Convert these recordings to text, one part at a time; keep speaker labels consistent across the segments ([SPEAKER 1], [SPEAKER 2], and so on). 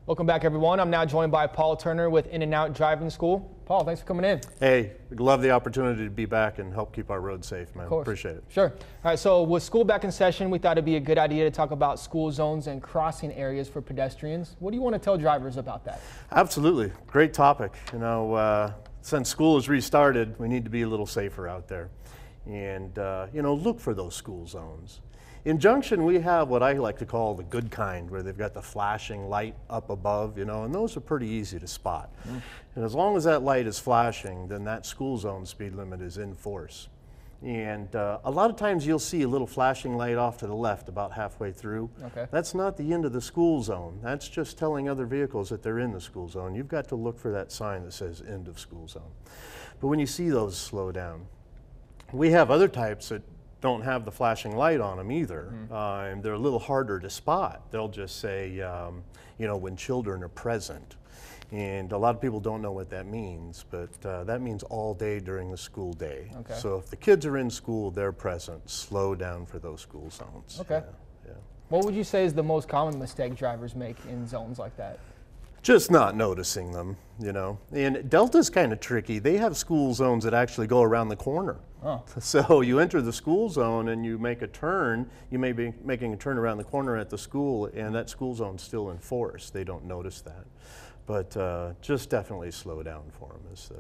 [SPEAKER 1] Welcome back, everyone. I'm now joined by Paul Turner with In-N-Out Driving School. Paul, thanks for coming in.
[SPEAKER 2] Hey, love the opportunity to be back and help keep our roads safe, man.
[SPEAKER 1] Of course.
[SPEAKER 2] Appreciate it.
[SPEAKER 1] Sure. All right, so with school back in session, we thought it'd be a good idea to talk about school zones and crossing areas for pedestrians. What do you want to tell drivers about that?
[SPEAKER 2] Absolutely. Great topic. You know, since school has restarted, we need to be a little safer out there. And, look for those school zones. In Junction, we have what I like to call the good kind, where they've got the flashing light up above, and those are pretty easy to spot. And as long as that light is flashing, then that school zone speed limit is in force. And a lot of times you'll see a little flashing light off to the left about halfway through.
[SPEAKER 1] Okay.
[SPEAKER 2] That's not the end of the school zone. That's just telling other vehicles that they're in the school zone. You've got to look for that sign that says end of school zone. But when you see those, slow down. We have other types that don't have the flashing light on them either. And they're a little harder to spot. They'll just say, when children are present. And a lot of people don't know what that means, but that means all day during the school day.
[SPEAKER 1] Okay.
[SPEAKER 2] So if the kids are in school, they're present. Slow down for those school zones.
[SPEAKER 1] Okay.
[SPEAKER 2] Yeah.
[SPEAKER 1] What would you say is the most common mistake drivers make in zones like that?
[SPEAKER 2] Just not noticing them, And Delta's kind of tricky. They have school zones that actually go around the corner.
[SPEAKER 1] Oh.
[SPEAKER 2] So you enter the school zone and you make a turn. You may be making a turn around the corner at the school, and that school zone's still in force. They don't notice that. But just definitely slow down for them is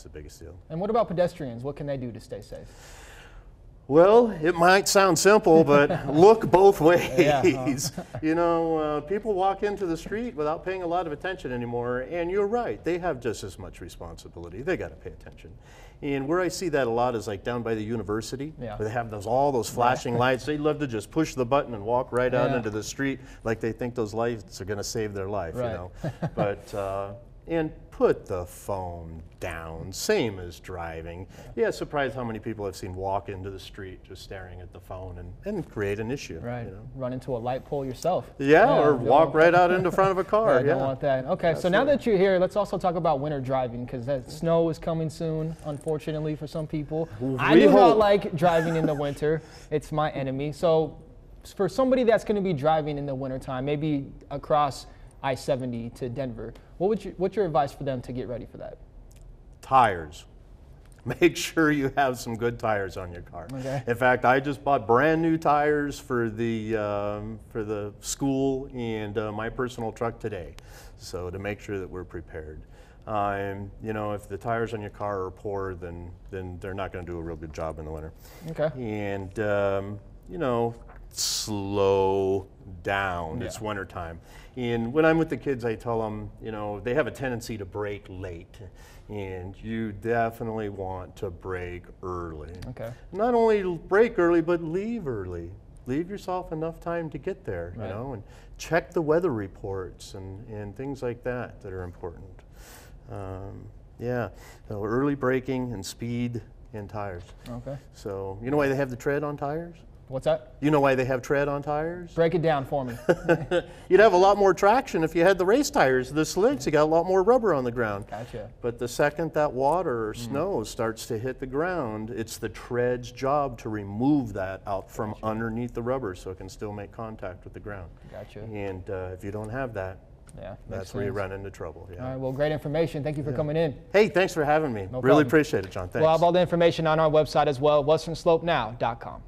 [SPEAKER 2] the biggest deal.
[SPEAKER 1] And what about pedestrians? What can they do to stay safe?
[SPEAKER 2] Well, it might sound simple, but look both ways.
[SPEAKER 1] Yeah.
[SPEAKER 2] People walk into the street without paying a lot of attention anymore, and you're right, they have just as much responsibility. They got to pay attention. And where I see that a lot is like down by the university, where they have all those flashing lights. They love to just push the button and walk right out into the street like they think those lights are going to save their life, But and put the phone down, same as driving. Yeah, surprised how many people I've seen walk into the street just staring at the phone and create an issue.
[SPEAKER 1] Right, run into a light pole yourself.
[SPEAKER 2] Yeah, or walk right out into front of a car.
[SPEAKER 1] Don't want that. Okay, so now that you're here, let's also talk about winter driving, because that snow is coming soon, unfortunately for some people. I do not like driving in the winter. It's my enemy. So for somebody that's going to be driving in the wintertime, maybe across I-70 to Denver, what's your advice for them to get ready for that?
[SPEAKER 2] Tires. Make sure you have some good tires on your car.
[SPEAKER 1] Okay.
[SPEAKER 2] In fact, I just bought brand new tires for the school and my personal truck today, so to make sure that we're prepared. If the tires on your car are poor, then they're not going to do a real good job in the winter. Okay. And slow down. It's wintertime. And when I'm with the kids, I tell them, they have a tendency to brake late. And you definitely want to brake early. Okay. Not only brake early, but leave early. Leave yourself enough time to get there, and check the weather reports and things like that are important. So early braking and speed and tires. Okay. So you know why they have the tread on tires?
[SPEAKER 1] What's that?
[SPEAKER 2] You know why they have tread on tires?
[SPEAKER 1] Break it down for me.
[SPEAKER 2] You'd have a lot more traction if you had the race tires. The slicks, you got a lot more rubber on the ground.
[SPEAKER 1] Gotcha.
[SPEAKER 2] But the second that water or snow starts to hit the ground, it's the tread's job to remove that out from underneath the rubber so it can still make contact with the ground.
[SPEAKER 1] Gotcha.
[SPEAKER 2] And if you don't have that, that's where you run into trouble.
[SPEAKER 1] All right, well, great information. Thank you for coming in.
[SPEAKER 2] Hey, thanks for having me.
[SPEAKER 1] No
[SPEAKER 2] really
[SPEAKER 1] problem.
[SPEAKER 2] appreciate it, John. Thanks.
[SPEAKER 1] We'll have all the information on our website as well, westernslopenow.com.